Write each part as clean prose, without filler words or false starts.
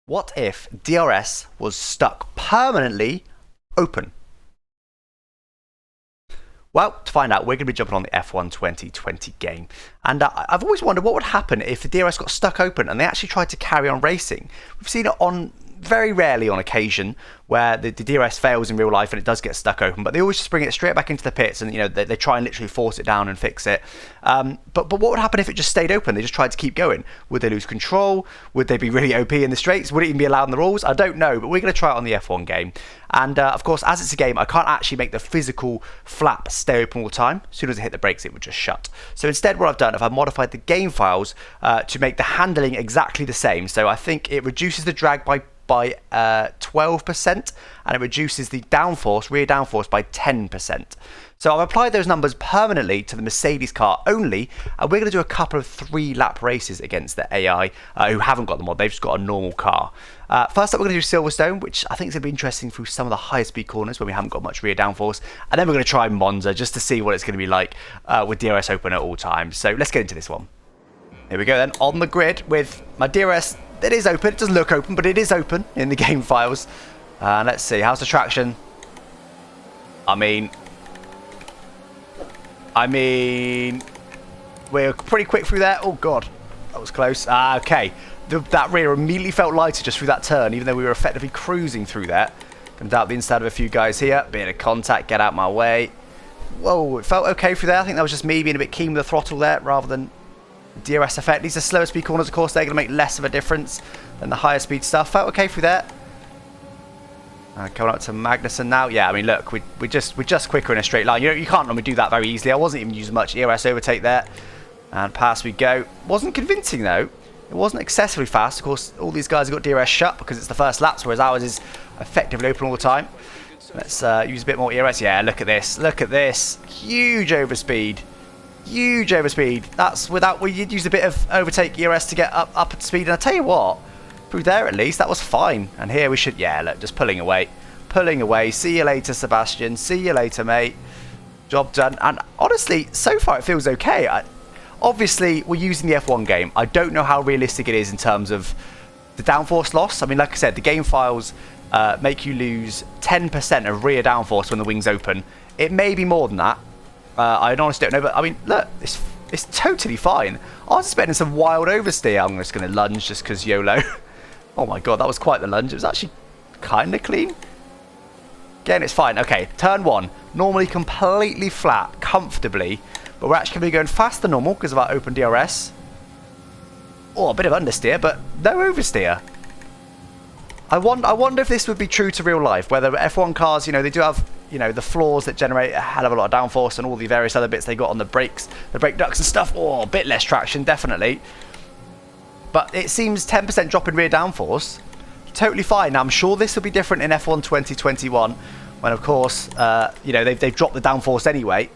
What if DRS was stuck permanently open? Well, to find out, we're going to be jumping on the F1 2020 game. And I've always wondered what would happen if the DRS got stuck open and they actually tried to carry on racing. We've seen it on very rarely on occasion where the DRS fails in real life and it does get stuck open, but they always just bring it straight back into the pits and they try and literally force it down and fix it. But what would happen if it just stayed open? They just tried to keep going. Would they lose control? Would they be really OP in the straights? Would it even be allowed in the rules? I don't know, but we're going to try it on the F1 game. And of course, as it's a game, I can't actually make the physical flap stay open all the time. As soon as I hit the brakes, it would just shut. So instead, what I've done is I've modified the game files to make the handling exactly the same. So I think it reduces the drag by 12% and it reduces the rear downforce by 10%. So I've applied those numbers permanently to the Mercedes car only, and we're going to do a couple of 3-lap races against the AI who haven't got the mod, they've just got a normal car. First up, we're going to do Silverstone, which I think is going to be interesting through some of the higher speed corners when we haven't got much rear downforce, and then we're going to try Monza just to see what it's going to be like with DRS open at all times. So let's get into this one. Here we go then, on the grid with my DRS. It is open. It doesn't look open, but it is open in the game files. Let's see. How's the traction? I mean, we're pretty quick through there. Oh, God. That was close. Okay. That rear immediately felt lighter just through that turn, even though we were effectively cruising through that. Come down the inside of a few guys here. Bit of contact. Get out my way. Whoa. It felt okay through there. I think that was just me being a bit keen with the throttle there rather than DRS effect. These are slower speed corners, of course. They're going to make less of a difference than the higher speed stuff. Felt okay through there. Coming up to Magnussen now. Yeah, I mean, look, we're just quicker in a straight line. You can't normally do that very easily. I wasn't even using much ERS overtake there. And past we go. Wasn't convincing, though. It wasn't excessively fast. Of course, all these guys have got DRS shut because it's the first laps, whereas ours is effectively open all the time. Let's use a bit more ERS. Yeah, look at this. Look at this. Huge overspeed. Huge overspeed. That's without you'd use a bit of overtake ERS to get up at speed. And I tell you what, through there at least, that was fine. And here we should, yeah, look, just pulling away. Pulling away. See you later, Sebastian. See you later, mate. Job done. And honestly, so far it feels okay. Obviously, we're using the F1 game. I don't know how realistic it is in terms of the downforce loss. I mean, like I said, the game files make you lose 10% of rear downforce when the wings open. It may be more than that. I honestly don't know, but I mean, look, it's totally fine. I was expecting some wild oversteer. I'm just going to lunge just because YOLO. Oh my God, that was quite the lunge. It was actually kind of clean. Again, it's fine. Okay, turn 1. Normally completely flat, comfortably, but we're actually going to be going faster than normal because of our open DRS. Oh, a bit of understeer, but no oversteer. I wonder if this would be true to real life, whether F1 cars, they do have the floors that generate a hell of a lot of downforce and all the various other bits they got on the brakes, the brake ducts and stuff. Oh, a bit less traction, definitely. But it seems 10% drop in rear downforce, totally fine. Now, I'm sure this will be different in F1 2021 when, of course, they've dropped the downforce anyway.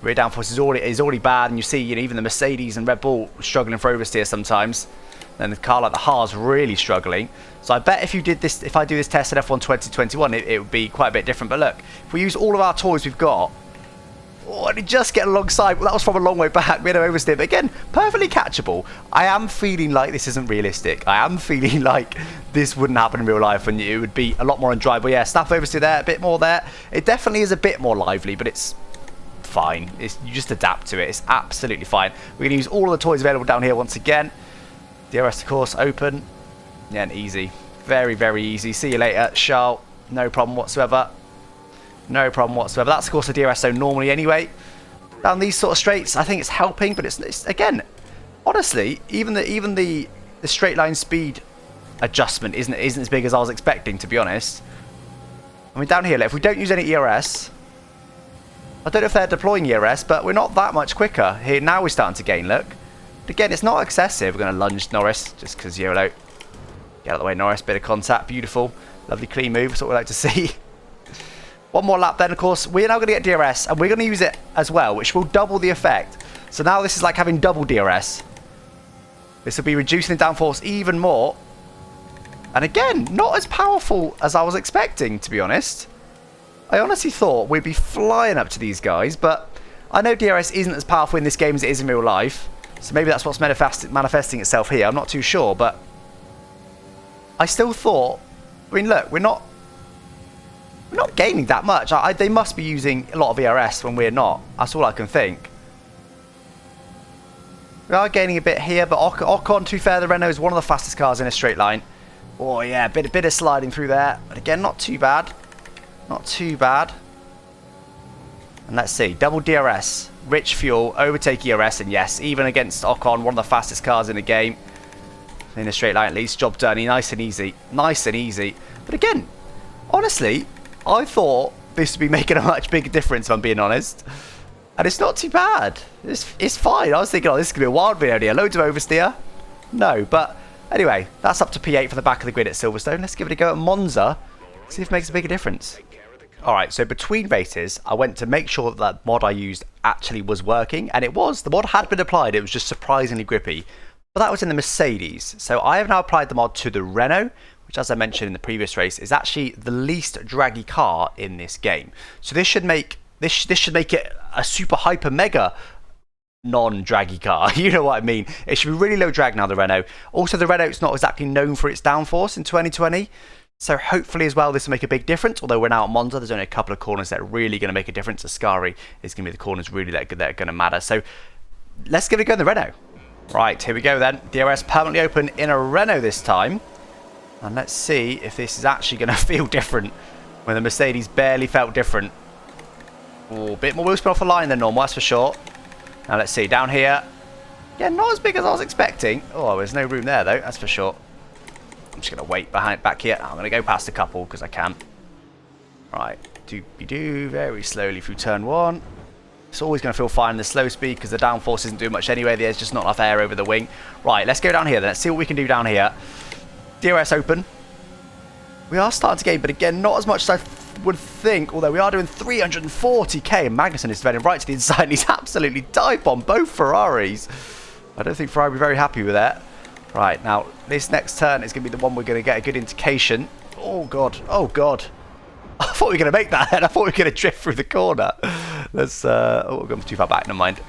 Rear downforce is already bad, and you see, even the Mercedes and Red Bull struggling for oversteer sometimes. And the car like the Haas really struggling. So I bet if I do this test in F1 2021, it would be quite a bit different. But look, if we use all of our toys we've got, and it just get alongside. Well, that was from a long way back. We had an oversteer, but again, perfectly catchable. I am feeling like this isn't realistic. I am feeling like this wouldn't happen in real life, and it would be a lot more undriveable. Yeah, snap oversteer there, a bit more there. It definitely is a bit more lively, but it's fine. You just adapt to it. It's absolutely fine. We're going to use all of the toys available down here once again. DRS, of course, open. Yeah, and easy. Very, very easy. See you later, Charles. No problem whatsoever. No problem whatsoever. That's, of course, the DRS zone normally anyway. Down these sort of straights, I think it's helping, but it's again, honestly, even the straight line speed adjustment isn't as big as I was expecting, to be honest. I mean, down here, if we don't use any ERS, I don't know if they're deploying ERS, but we're not that much quicker. Here, now we're starting to gain, look. Again, it's not excessive. We're going to lunge Norris just because YOLO. Get out of the way, Norris. Bit of contact. Beautiful. Lovely clean move. That's what we like to see. One more lap then, of course. We're now going to get DRS, and we're going to use it as well, which will double the effect. So now this is like having double DRS. This will be reducing the downforce even more. And again, not as powerful as I was expecting, to be honest. I honestly thought we'd be flying up to these guys, but I know DRS isn't as powerful in this game as it is in real life. So maybe that's what's manifesting itself here. I'm not too sure, but I still thought, I mean, look, we're not gaining that much. They must be using a lot of DRS when we're not. That's all I can think. We are gaining a bit here, but Ocon, to be fair, the Renault is one of the fastest cars in a straight line. Oh yeah, bit of sliding through there, but again, not too bad. Not too bad. And let's see, double DRS, rich fuel, overtake ERS, and yes, even against Ocon, one of the fastest cars in the game, in a straight line at least, job done, nice and easy. Nice and easy. But again, honestly, I thought this would be making a much bigger difference, if I'm being honest. And it's not too bad. It's fine. I was thinking, oh, this is going to be a wild video here. Loads of oversteer. No, but anyway, that's up to P8 for the back of the grid at Silverstone. Let's give it a go at Monza. See if it makes a bigger difference. Alright, so between races, I went to make sure that mod I used actually was working. And it was. The mod had been applied. It was just surprisingly grippy. But that was in the Mercedes. So I have now applied the mod to the Renault, which, as I mentioned in the previous race, is actually the least draggy car in this game. So this should make it a super hyper mega non-draggy car. You know what I mean? It should be really low drag now, the Renault. Also, the Renault's not exactly known for its downforce in 2020. So hopefully as well this will make a big difference. Although we're now at Monza, there's only a couple of corners that are really going to make a difference. Ascari is going to be the corners really that are going to matter. So let's give it a go in the Renault. Right, here we go then. DRS permanently open in a Renault this time. And let's see if this is actually going to feel different when the Mercedes barely felt different. Oh, a bit more wheel spin off the line than normal, that's for sure. Now let's see, down here. Yeah, not as big as I was expecting. Oh, there's no room there though, that's for sure. I'm just going to wait back here. I'm going to go past a couple because I can. Right, doobie-doo, very slowly through turn one. It's always going to feel fine in the slow speed because the downforce isn't doing much anyway. There's just not enough air over the wing. Right, let's go down here then. Let's see what we can do down here. DRS open. We are starting to gain, but again, not as much as I would think. Although we are doing 340k, and Magnussen is defending right to the inside. And he's absolutely dive-bombed both Ferraris. I don't think Ferrari will be very happy with that. Right, now, this next turn is going to be the one we're going to get a good indication. Oh, God. Oh, God. I thought we were going to make that then. I thought we were going to drift through the corner. Let's, oh, we're going too far back. Never mind.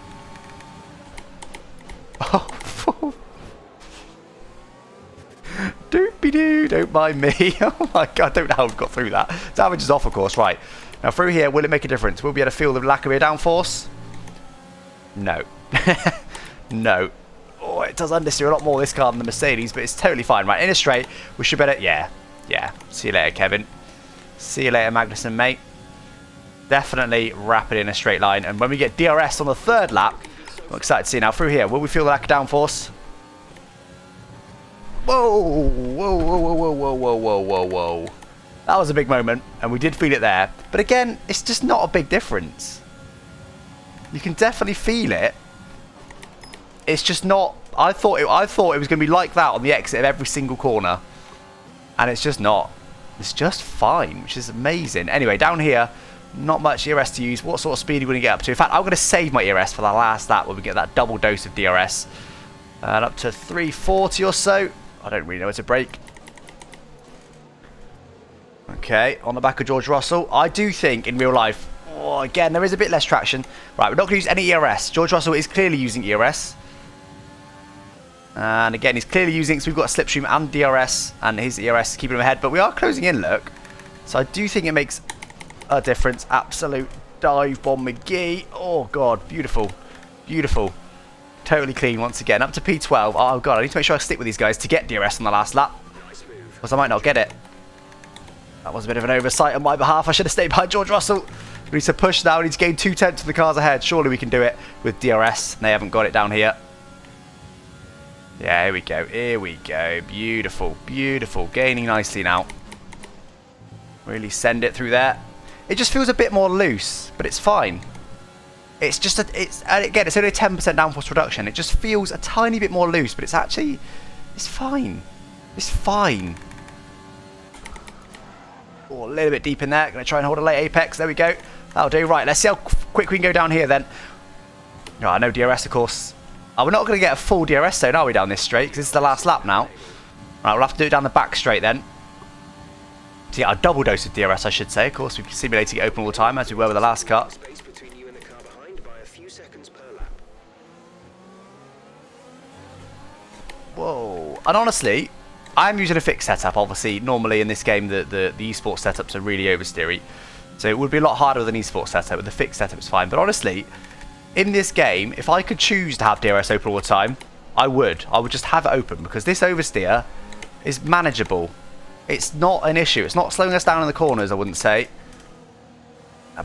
Oh, doopy-doo. Don't mind me. Oh, my God. I don't know how we've got through that. Damage is off, of course. Right. Now, through here, will it make a difference? Will we be able to feel the lack of air downforce? No. No. Oh, it does understeer a lot more this car than the Mercedes, but it's totally fine. Right, in a straight, we should better... Yeah. See you later, Kevin. See you later, Magnussen, mate. Definitely rapid in a straight line. And when we get DRS on the third lap, I'm excited to see now. Through here, will we feel the lack of downforce? Whoa, whoa, whoa, whoa, whoa, whoa, whoa, whoa, whoa, whoa. That was a big moment, and we did feel it there. But again, it's just not a big difference. You can definitely feel it. It's just not... I thought it was going to be like that on the exit of every single corner. And it's just not. It's just fine, which is amazing. Anyway, down here, not much ERS to use. What sort of speed are we going to get up to? In fact, I'm going to save my ERS for the last lap when we get that double dose of DRS. And up to 340 or so. I don't really know where to brake. Okay, on the back of George Russell. I do think, in real life... Oh, again, there is a bit less traction. Right, we're not going to use any ERS. George Russell is clearly using ERS. And again, he's clearly using it, so we've got a slipstream and DRS, and his ERS is keeping him ahead. But we are closing in, look. So I do think it makes a difference. Absolute dive bomb McGee. Oh, God. Beautiful. Beautiful. Totally clean once again. Up to P12. Oh, God. I need to make sure I stick with these guys to get DRS on the last lap. Because I might not get it. That was a bit of an oversight on my behalf. I should have stayed behind George Russell. We need to push now. We need to gain 2/10 of the cars ahead. Surely we can do it with DRS. They haven't got it down here. Yeah, here we go. Here we go. Beautiful. Beautiful. Gaining nicely now. Really send it through there. It just feels a bit more loose, but it's fine. It's just again, it's only a 10% downforce reduction. It just feels a tiny bit more loose, but it's actually, it's fine. It's fine. Oh, a little bit deep in there. Going to try and hold a late apex. There we go. That'll do. Right, let's see how quick we can go down here then. Oh, no DRS, of course. Oh, we're not going to get a full DRS zone, are we, down this straight? Because this is the last lap now. Right, we'll have to do it down the back straight then. To get our double dose of DRS, I should say. Of course, we're simulating it open all the time, as we were with the last car. Whoa. And honestly, I'm using a fixed setup. Obviously, normally in this game, the esports setups are really oversteery. So it would be a lot harder with an esports setup. With the fixed setup, it's fine. But honestly, in this game, if I could choose to have DRS open all the time, I would. I would just have it open because this oversteer is manageable. It's not an issue. It's not slowing us down in the corners, I wouldn't say.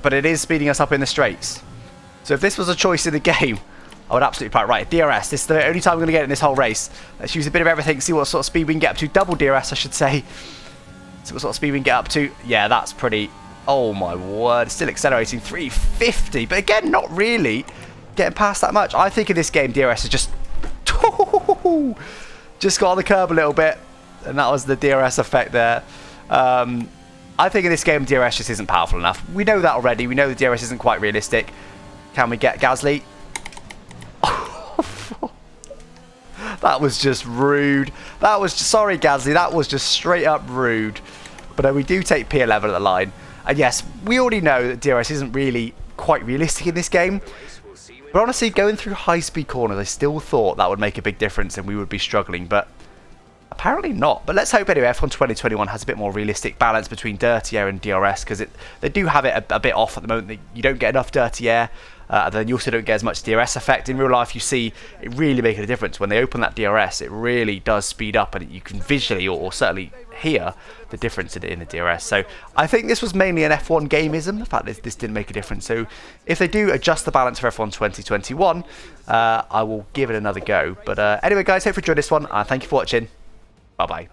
But it is speeding us up in the straights. So if this was a choice in the game, I would absolutely play it. Right, DRS. This is the only time we're going to get in this whole race. Let's use a bit of everything, see what sort of speed we can get up to. Double DRS, I should say. See what sort of speed we can get up to. Yeah, that's pretty... Oh my word, still accelerating 350, but again, not really getting past that much. I think in this game, DRS is just got on the curb a little bit, and that was the DRS effect there. I think in this game, DRS just isn't powerful enough. We know that already. We know the DRS isn't quite realistic. Can we get Gasly? That was just rude. That was just, sorry, Gasly. That was just straight up rude. But we do take P11 at the line. And yes, we already know that DRS isn't really quite realistic in this game. But honestly, going through high-speed corners, I still thought that would make a big difference and we would be struggling. But apparently not. But let's hope anyway F1 2021 has a bit more realistic balance between dirty air and DRS, because they do have it a bit off at the moment. You don't get enough dirty air. Then you also don't get as much DRS effect. In real life, you see it really making a difference. When they open that DRS, it really does speed up, and you can visually or certainly hear the difference in the DRS. So I think this was mainly an F1 gameism, the fact that this didn't make a difference. So if they do adjust the balance for F1 2021, I will give it another go. But anyway, guys, hope you enjoyed this one. Thank you for watching. Bye-bye.